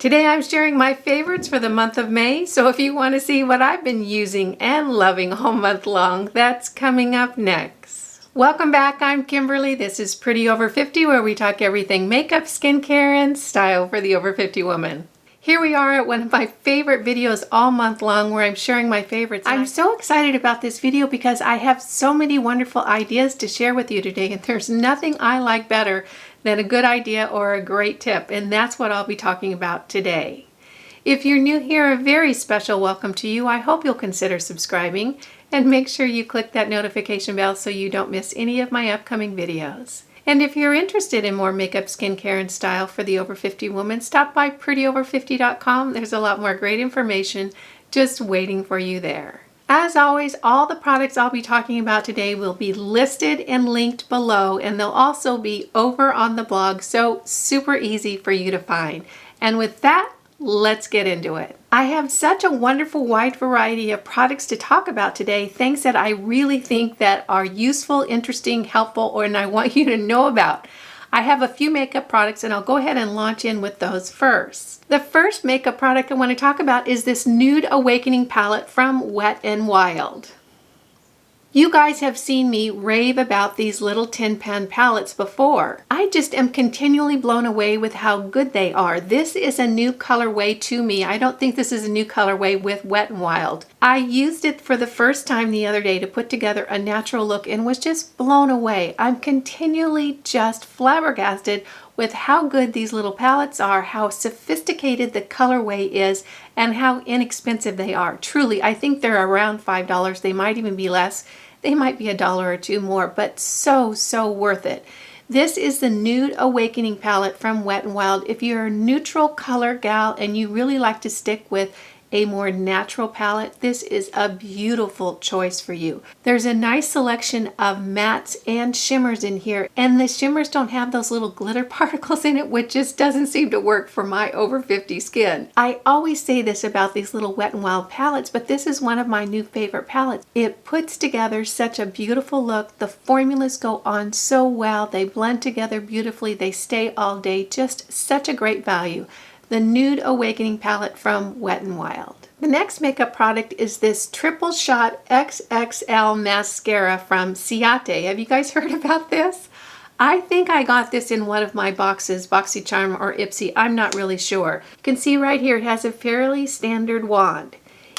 Today I'm sharing my favorites for the month of May, so if you want to see what I've been using and loving all month long, that's coming up next. Welcome back, I'm Kimberly. This is Pretty Over 50, where we talk everything makeup, skincare, and style for the over 50 woman. Here we are at one of my favorite videos all month long where I'm sharing my favorites. I'm so excited about this video because I have so many wonderful ideas to share with you today, and there's nothing I like better than a good idea or a great tip, and that's what I'll be talking about today. If you're new here, a very special welcome to you. I hope you'll consider subscribing and make sure you click that notification bell so you don't miss any of my upcoming videos. And if you're interested in more makeup, skincare, and style for the over 50 woman, stop by prettyover50.com. There's a lot more great information just waiting for you there. As always, all the products I'll be talking about today will be listed and linked below, and they'll also be over on the blog, so super easy for you to find. And with that, let's get into it. I have such a wonderful wide variety of products to talk about today, things that I really think that are useful, interesting, helpful, and I want you to know about. I have a few makeup products and I'll go ahead and launch in with those first. The first makeup product I want to talk about is this Nude Awakening palette from Wet n Wild. You guys have seen me rave about these little tin pan palettes before. I just am continually blown away with how good they are. This is a new colorway to me. I don't think this is a new colorway with Wet n Wild. I used it for the first time the other day to put together a natural look and was just blown away. I'm continually just flabbergasted with how good these little palettes are, how sophisticated the colorway is, and how inexpensive they are. Truly, I think they're around $5. They might even be less. They might be $1 or $2 more, but so worth it. This is the Nude Awakening palette from Wet n Wild. If you're a neutral color gal and you really like to stick with a more natural palette, this is a beautiful choice for you. There's a nice selection of mattes and shimmers in here, and the shimmers don't have those little glitter particles in it, which just doesn't seem to work for my over 50 skin. I always say this about these little Wet n Wild palettes, but this is one of my new favorite palettes. It puts together such a beautiful look. The formulas go on so well. They blend together beautifully. They stay all day. Just such a great value. The Nude Awakening palette from Wet n Wild. The next makeup product is this Triple Shot XXL mascara from Ciate. Have you guys heard about this? I think I got this in one of my boxes, BoxyCharm or Ipsy, I'm not really sure. You can see right here it has a fairly standard wand.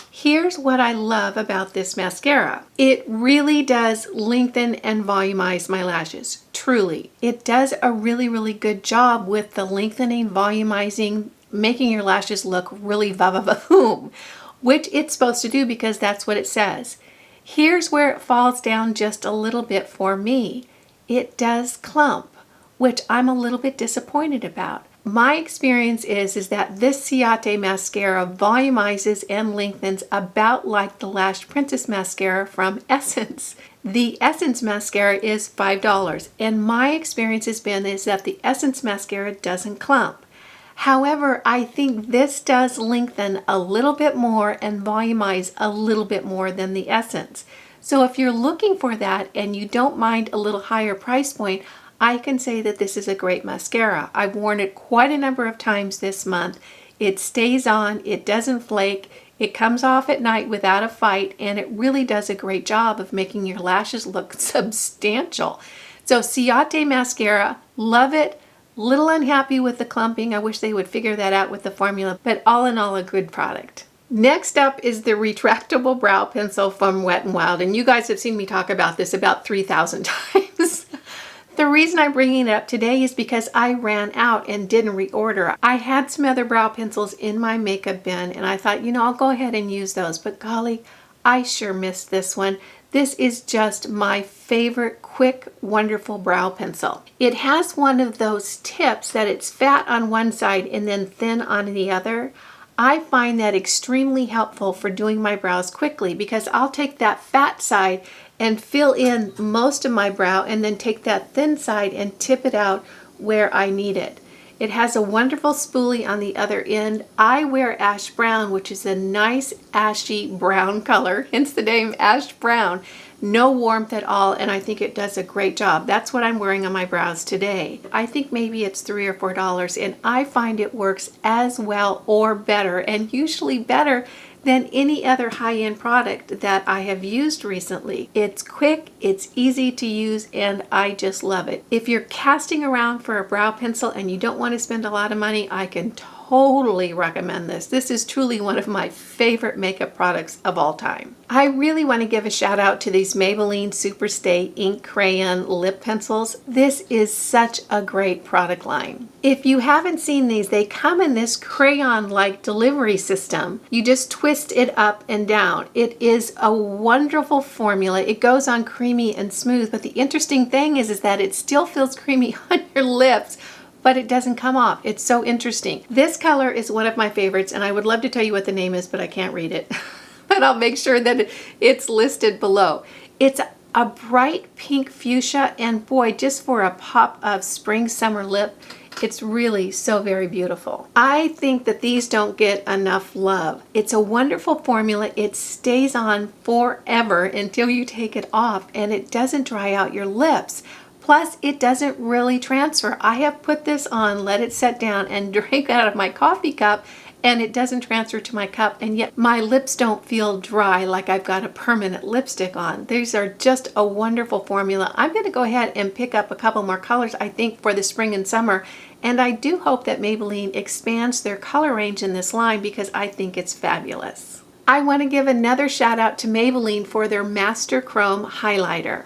Here's what I love about this mascara. It really does lengthen and volumize my lashes. Truly. It does a really good job with the lengthening, volumizing, making your lashes look really va-va-va-boom, which it's supposed to do because that's what it says. Here's where it falls down just a little bit for me. It does clump, which I'm a little bit disappointed about. My experience is that this Ciate mascara volumizes and lengthens about like the Lash Princess mascara from Essence. The Essence mascara is $5, and my experience has been that the Essence mascara doesn't clump. However, I think this does lengthen a little bit more and volumize a little bit more than the Essence. So if you're looking for that and you don't mind a little higher price point, I can say that this is a great mascara. I've worn it quite a number of times this month. It stays on, it doesn't flake, it comes off at night without a fight, and it really does a great job of making your lashes look substantial. So Ciate mascara, love it. Little unhappy with the clumping. I wish they would figure that out with the formula, but all in all, a good product. Next up is the retractable brow pencil from Wet n Wild, and you guys have seen me talk about this about 3,000 times. The reason I'm bringing it up today is because I ran out and didn't reorder. I had some other brow pencils in my makeup bin, and I thought, you know, I'll go ahead and use those, but golly, I sure missed this one. This is just my favorite quick, wonderful brow pencil. It has one of those tips that it's fat on one side and then thin on the other. I find that extremely helpful for doing my brows quickly because I'll take that fat side and fill in most of my brow and then take that thin side and tip it out where I need it. It has a wonderful spoolie on the other end. I wear ash brown, which is a nice ashy brown color, hence the name ash brown. no warmth at all, and I think it does a great job. That's what I'm wearing on my brows today. I think maybe it's $3 or $4, and I find it works as well or better, and usually better than any other high-end product that I have used recently. It's quick, it's easy to use, and I just love it. If you're casting around for a brow pencil and you don't want to spend a lot of money, I can totally recommend this. This is truly one of my favorite makeup products of all time. I really want to give a shout out to these Maybelline Superstay Ink Crayon Lip Pencils. This is such a great product line. If you haven't seen these, they come in this crayon-like delivery system. You just twist it up and down. It is a wonderful formula. It goes on creamy and smooth, but the interesting thing is that it still feels creamy on your lips, but it doesn't come off. It's so interesting. This color is one of my favorites, and I would love to tell you what the name is, but I can't read it. But I'll make sure that it's listed below. It's a bright pink fuchsia, and boy, just for a pop of spring summer lip, it's really so very beautiful. I think that these don't get enough love. It's a wonderful formula. It stays on forever until you take it off, and it doesn't dry out your lips. Plus, it doesn't really transfer. I have put this on, let it set down, and drank out of my coffee cup, and it doesn't transfer to my cup, and yet my lips don't feel dry like I've got a permanent lipstick on. These are just a wonderful formula. I'm going to go ahead and pick up a couple more colors, I think, for the spring and summer, and I do hope that Maybelline expands their color range in this line because I think it's fabulous. I want to give another shout out to Maybelline for their Master Chrome Highlighter.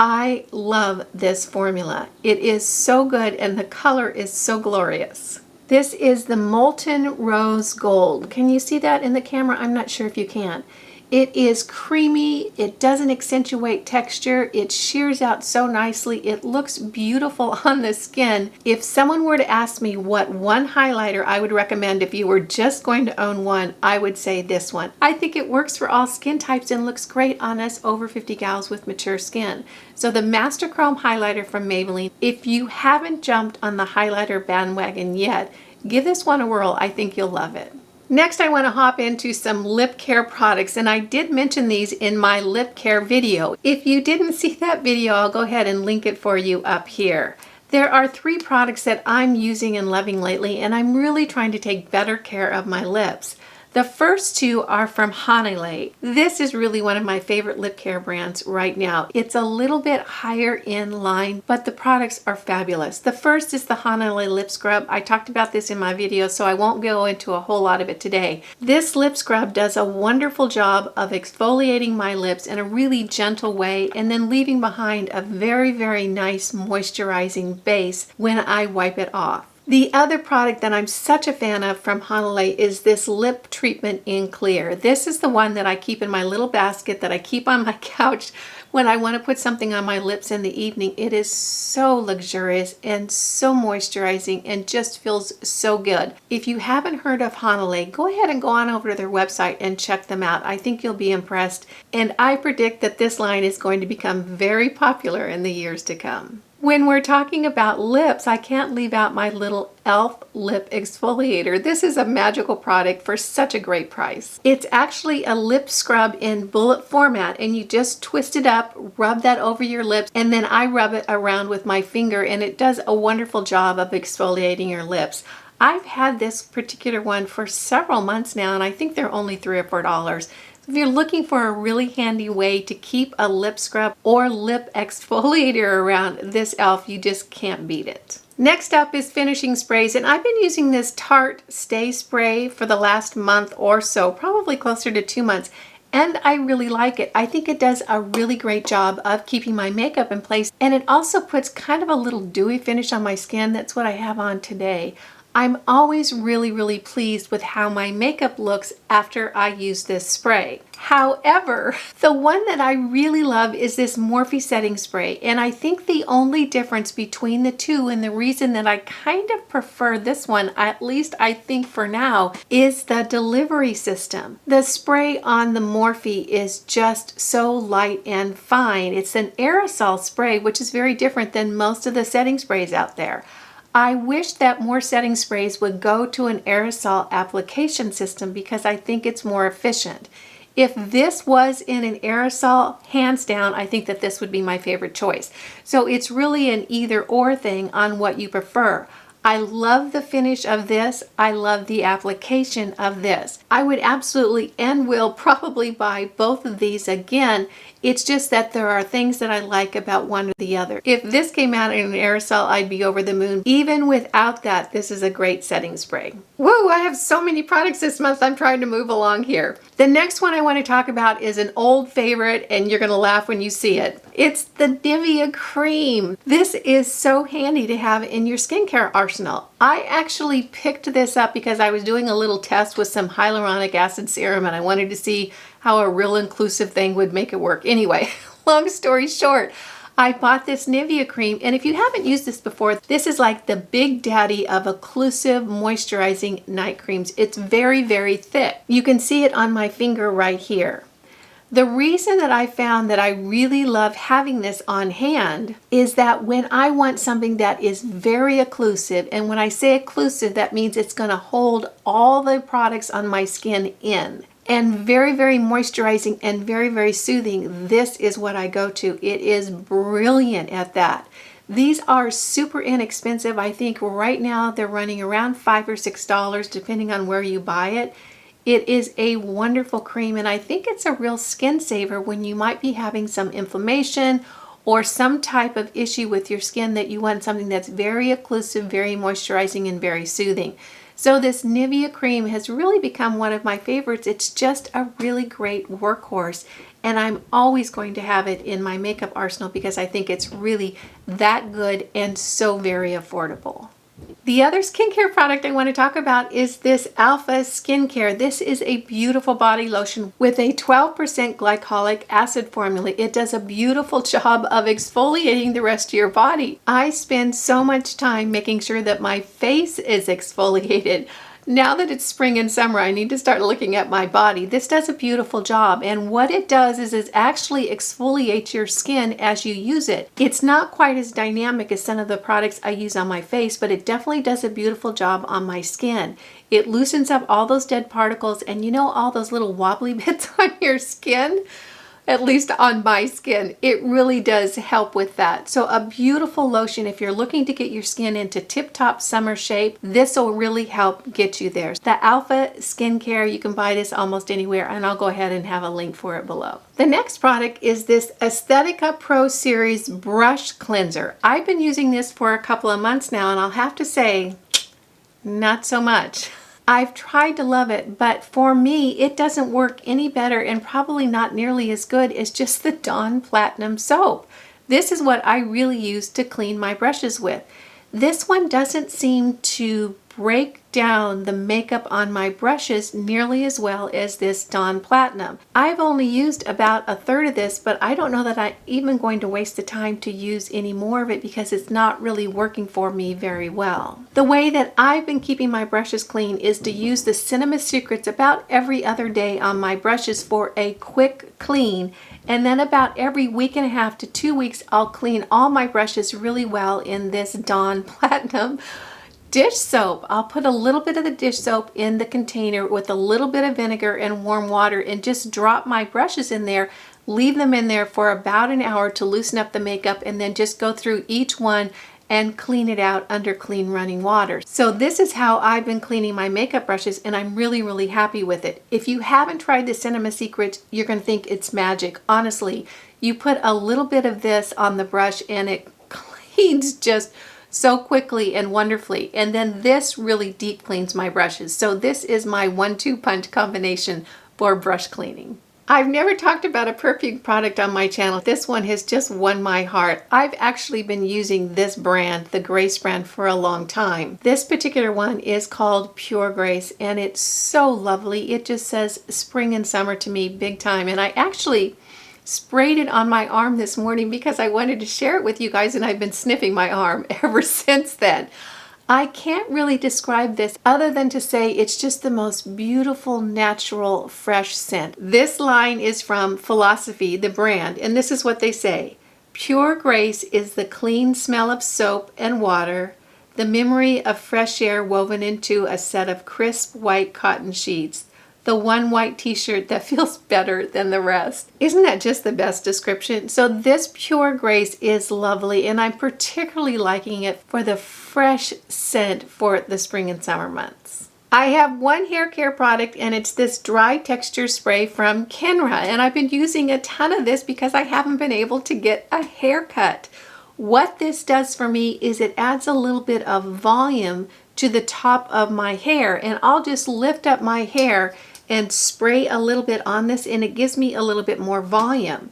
I love this formula. It is so good and the color is so glorious. This is the Molten Rose Gold. Can you see that in the camera? I'm not sure if you can. It is creamy, it doesn't accentuate texture, it shears out so nicely, it looks beautiful on the skin. If someone were to ask me what one highlighter I would recommend if you were just going to own one, I would say this one. I think it works for all skin types and looks great on us over 50 gals with mature skin. So the Master Chrome Highlighter from Maybelline, if you haven't jumped on the highlighter bandwagon yet, give this one a whirl. I think you'll love it. Next, I want to hop into some lip care products, and I did mention these in my lip care video. If you didn't see that video, I'll go ahead and link it for you up here. There are 3 products that I'm using and loving lately, and I'm really trying to take better care of my lips. The first 2 are from Hanalei. This is really one of my favorite lip care brands right now. It's a little bit higher in line, but the products are fabulous. The first is the Hanalei Lip Scrub. I talked about this in my video, so I won't go into a whole lot of it today. This lip scrub does a wonderful job of exfoliating my lips in a really gentle way and then leaving behind a very, very nice moisturizing base when I wipe it off. The other product that I'm such a fan of from Hanalei is this lip treatment in clear. This is the one that I keep in my little basket that I keep on my couch when I want to put something on my lips in the evening. It is so luxurious and so moisturizing and just feels so good. If you haven't heard of Hanalei, go ahead and go on over to their website and check them out. I think you'll be impressed, and I predict that this line is going to become very popular in the years to come. When we're talking about lips, I can't leave out my little e.l.f. lip exfoliator. This is a magical product for such a great price. It's actually a lip scrub in bullet format, and you just twist it up, rub that over your lips, and then I rub it around with my finger, and it does a wonderful job of exfoliating your lips. I've had this particular one for several months now, and I think they're only $3 or $4. If you're looking for a really handy way to keep a lip scrub or lip exfoliator around, this e.l.f., you just can't beat it. Next up is finishing sprays, and I've been using this Tarte Stay Spray for the last month or so, probably closer to 2 months, and I really like it. I think it does a really great job of keeping my makeup in place, and it also puts kind of a little dewy finish on my skin. That's what I have on today. I'm always really pleased with how my makeup looks after I use this spray. However, the one that I really love is this Morphe setting spray, and I think the only difference between the two, and the reason that I kind of prefer this one, at least I think for now, is the delivery system. The spray on the Morphe is just so light and fine. It's an aerosol spray, which is very different than most of the setting sprays out there. I wish that more setting sprays would go to an aerosol application system because I think it's more efficient. If this was in an aerosol, hands down, I think that this would be my favorite choice. So it's really an either or thing on what you prefer. I love the finish of this. I love the application of this. I would absolutely and will probably buy both of these again. It's just that there are things that I like about one or the other. If this came out in an aerosol, I'd be over the moon. Even without that, this is a great setting spray. Whoa, I have so many products this month. I'm trying to move along here. The next one I want to talk about is an old favorite, and you're going to laugh when you see it. It's the Nivea cream. This is so handy to have in your skincare arsenal. I actually picked this up because I was doing a little test with some hyaluronic acid serum, and I wanted to see how a real inclusive thing would make it work. Anyway, long story short, I bought this Nivea cream, and if you haven't used this before, this is like the big daddy of occlusive moisturizing night creams. It's very, very thick. You can see it on my finger right here. The reason that I found that I really love having this on hand is that when I want something that is very occlusive, and when I say occlusive, that means it's going to hold all the products on my skin in. And very, very moisturizing and very, very soothing. This is what I go to. It is brilliant at that. These are super inexpensive. I think right now they're running around $5 or $6 depending on where you buy it. It is a wonderful cream, and I think it's a real skin saver when you might be having some inflammation or some type of issue with your skin that you want something that's very occlusive, very moisturizing, and very soothing. So this Nivea cream has really become one of my favorites. It's just a really great workhorse, and I'm always going to have it in my makeup arsenal because I think it's really that good and so very affordable. The other skincare product I want to talk about is this Alpha Skincare. This is a beautiful body lotion with a 12% glycolic acid formula. It does a beautiful job of exfoliating the rest of your body. I spend so much time making sure that my face is exfoliated. Now that it's spring and summer, I need to start looking at my body. This does a beautiful job, and what it does is it actually exfoliates your skin as you use it. It's not quite as dynamic as some of the products I use on my face, but it definitely does a beautiful job on my skin. It loosens up all those dead particles, and you know all those little wobbly bits on your skin? At least on my skin, it really does help with that. So a beautiful lotion. If you're looking to get your skin into tip-top summer shape, this will really help get you there. The Alpha Skincare, you can buy this almost anywhere, and I'll go ahead and have a link for it below. The next product is this Aesthetica Pro Series Brush Cleanser. I've been using this for a couple of months now, and I'll have to say, not so much. I've tried to love it, but for me, it doesn't work any better and probably not nearly as good as just the Dawn Platinum soap. This is what I really use to clean my brushes with. This one doesn't seem to break down the makeup on my brushes nearly as well as this Dawn Platinum. I've only used about a third of this, but I don't know that I'm even going to waste the time to use any more of it because it's not really working for me very well. The way that I've been keeping my brushes clean is to use the Cinema Secrets about every other day on my brushes for a quick clean, and then about every week and a half to 2 weeks I'll clean all my brushes really well in this Dawn Platinum dish soap. I'll put a little bit of the dish soap in the container with a little bit of vinegar and warm water and just drop my brushes in there, leave them in there for about an hour to loosen up the makeup, and then just go through each one and clean it out under clean running water. So this is how I've been cleaning my makeup brushes, and I'm really, really happy with it. If you haven't tried the Cinema Secrets, you're going to think it's magic. Honestly, you put a little bit of this on the brush and it cleans just so quickly and wonderfully. And then this really deep cleans my brushes. So this is my 1-2 punch combination for brush cleaning. I've never talked about a perfume product on my channel. This one has just won my heart. I've actually been using this brand, the Grace brand, for a long time. This particular one is called Pure Grace, and it's so lovely. It just says spring and summer to me big time. And I actually sprayed it on my arm this morning because I wanted to share it with you guys, and I've been sniffing my arm ever since then. I can't really describe this other than to say it's just the most beautiful, natural, fresh scent. This line is from Philosophy, the brand, and this is what they say. Pure Grace is the clean smell of soap and water, the memory of fresh air woven into a set of crisp white cotton sheets, the one white t-shirt that feels better than the rest. Isn't that just the best description? So this Pure Grace is lovely, and I'm particularly liking it for the fresh scent for the spring and summer months. I have one hair care product, and it's this dry texture spray from NIRA, and I've been using a ton of this because I haven't been able to get a haircut. What this does for me is it adds a little bit of volume to the top of my hair, and I'll just lift up my hair and spray a little bit on this, and it gives me a little bit more volume.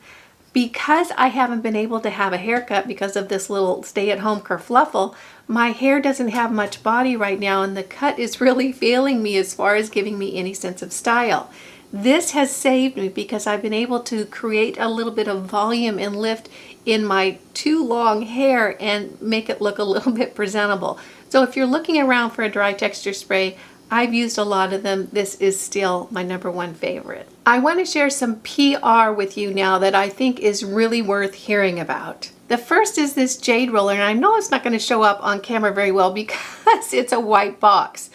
Because I haven't been able to have a haircut because of this little stay-at-home kerfluffle, my hair doesn't have much body right now, and the cut is really failing me as far as giving me any sense of style. This has saved me because I've been able to create a little bit of volume and lift in my too long hair and make it look a little bit presentable. So if you're looking around for a dry texture spray, I've used a lot of them. This is still my #1 favorite. I want to share some PR with you now that I think is really worth hearing about. The first is this Jade Roller, and I know it's not going to show up on camera very well because it's a white box.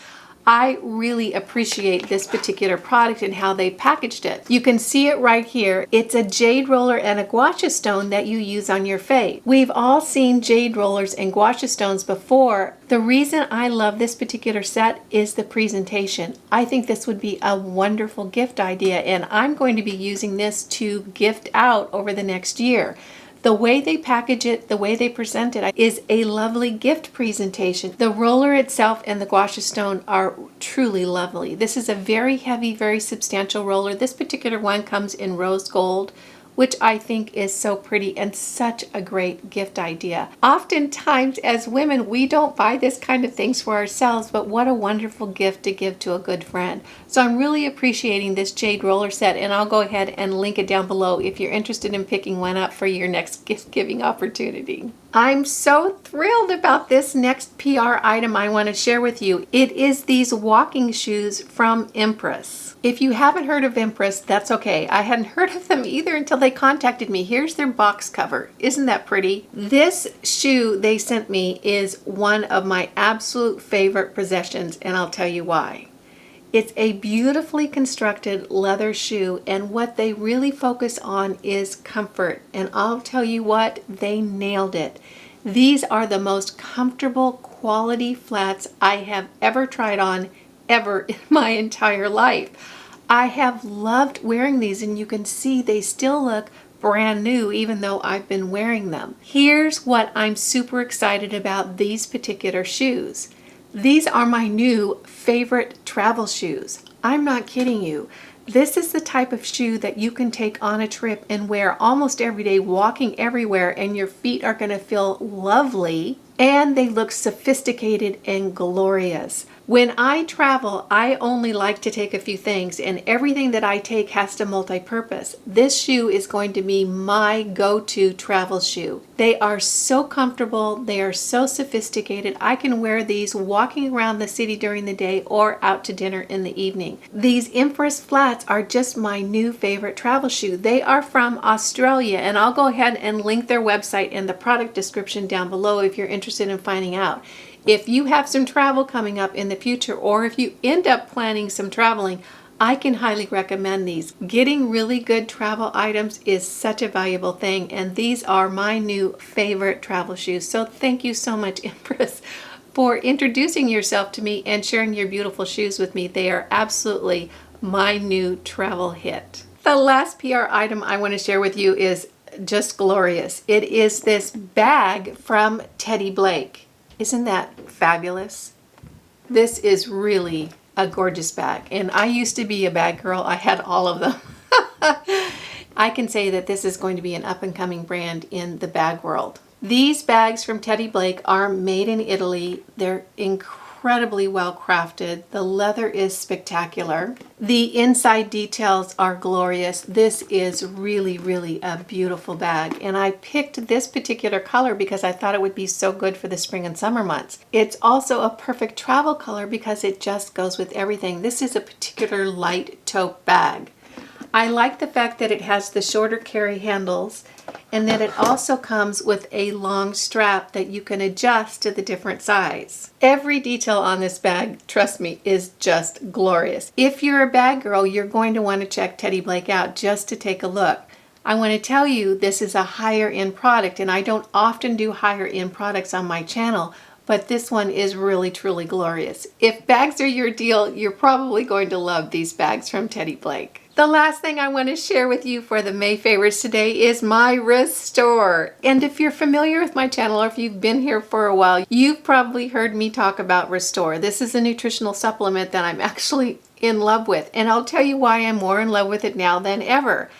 I really appreciate this particular product and how they packaged it. You can see it right here. It's a jade roller and a gua sha stone that you use on your face. We've all seen jade rollers and gua sha stones before. The reason I love this particular set is the presentation. I think this would be a wonderful gift idea, and I'm going to be using this to gift out over the next year. The way they package it, the way they present it is a lovely gift presentation. The roller itself and the gua sha stone are truly lovely. This is a very heavy, very substantial roller. This particular one comes in rose gold, which I think is so pretty and such a great gift idea. Oftentimes as women, we don't buy this kind of things for ourselves, but what a wonderful gift to give to a good friend. So I'm really appreciating this Jade Roller Set, and I'll go ahead and link it down below if you're interested in picking one up for your next gift giving opportunity. I'm so thrilled about this next PR item I want to share with you. It is these walking shoes from Empress. If you haven't heard of Empress, that's okay. I hadn't heard of them either until they contacted me. Here's their box cover. Isn't that pretty? This shoe they sent me is one of my absolute favorite possessions, and I'll tell you why. It's a beautifully constructed leather shoe, and what they really focus on is comfort. And I'll tell you what, they nailed it. These are the most comfortable quality flats I have ever tried on ever in my entire life. I have loved wearing these, and you can see they still look brand new even though I've been wearing them. Here's what I'm super excited about these particular shoes. These are my new favorite travel shoes. I'm not kidding you. This is the type of shoe that you can take on a trip and wear almost every day, walking everywhere, and your feet are going to feel lovely, and they look sophisticated and glorious. When I travel, I only like to take a few things, and everything that I take has to multi-purpose. This shoe is going to be my go-to travel shoe. They are so comfortable. They are so sophisticated. I can wear these walking around the city during the day or out to dinner in the evening. These Empress flats are just my new favorite travel shoe. They are from Australia, and I'll go ahead and link their website in the product description down below if you're interested in finding out. If you have some travel coming up in the future, or if you end up planning some traveling, I can highly recommend these. Getting really good travel items is such a valuable thing, and these are my new favorite travel shoes. So thank you so much, Empress, for introducing yourself to me and sharing your beautiful shoes with me. They are absolutely my new travel hit. The last PR item I want to share with you is just glorious. It is this bag from Teddy Blake. Isn't that fabulous? This is really a gorgeous bag, and I used to be a bag girl. I had all of them. I can say that this is going to be an up-and-coming brand in the bag world. These bags from Teddy Blake are made in Italy. They're incredibly well crafted. The leather is spectacular. The inside details are glorious. This is really, really a beautiful bag, and I picked this particular color because I thought it would be so good for the spring and summer months. It's also a perfect travel color because it just goes with everything. This is a particular light taupe bag. I like the fact that it has the shorter carry handles and that it also comes with a long strap that you can adjust to the different size. Every detail on this bag, trust me, is just glorious. If you're a bag girl, you're going to want to check Teddy Blake out just to take a look. I want to tell you this is a higher end product, and I don't often do higher end products on my channel, but this one is really truly glorious. If bags are your deal, you're probably going to love these bags from Teddy Blake. The last thing I want to share with you for the May favorites today is my Restore. And if you're familiar with my channel or if you've been here for a while, you've probably heard me talk about Restore. This is a nutritional supplement that I'm actually in love with, and I'll tell you why I'm more in love with it now than ever.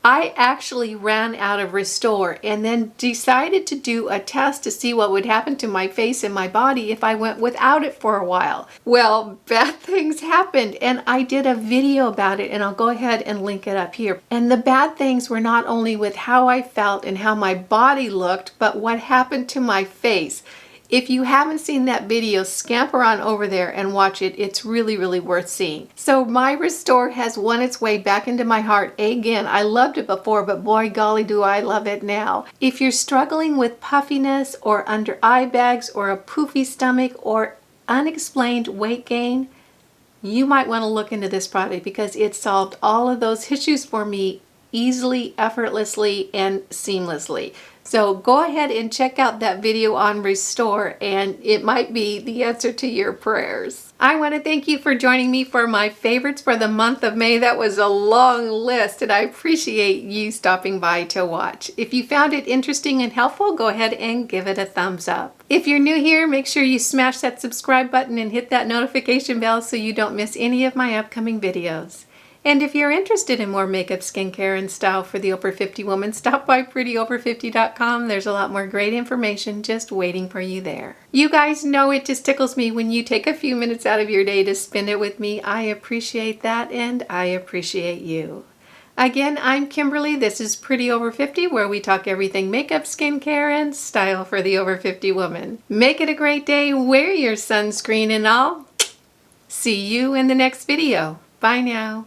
I actually ran out of Restore and then decided to do a test to see what would happen to my face and my body if I went without it for a while. Well, bad things happened, and I did a video about it, and I'll go ahead and link it up here. And the bad things were not only with how I felt and how my body looked, but what happened to my face. If you haven't seen that video, scamper on over there and watch it. It's really, really worth seeing. So my Restore has won its way back into my heart again. I loved it before, but boy golly do I love it now. If you're struggling with puffiness or under eye bags or a poofy stomach or unexplained weight gain, you might want to look into this product because it solved all of those issues for me easily, effortlessly, and seamlessly. So go ahead and check out that video on Restore, and it might be the answer to your prayers. I want to thank you for joining me for my favorites for the month of May. That was a long list, and I appreciate you stopping by to watch. If you found it interesting and helpful, go ahead and give it a thumbs up. If you're new here, make sure you smash that subscribe button and hit that notification bell so you don't miss any of my upcoming videos. And if you're interested in more makeup, skincare, and style for the over 50 woman, stop by prettyover50.com. There's a lot more great information just waiting for you there. You guys know it just tickles me when you take a few minutes out of your day to spend it with me. I appreciate that, and I appreciate you. Again, I'm Kimberly. This is Pretty Over 50, where we talk everything makeup, skincare, and style for the over 50 woman. Make it a great day. Wear your sunscreen and I'll see you in the next video. Bye now.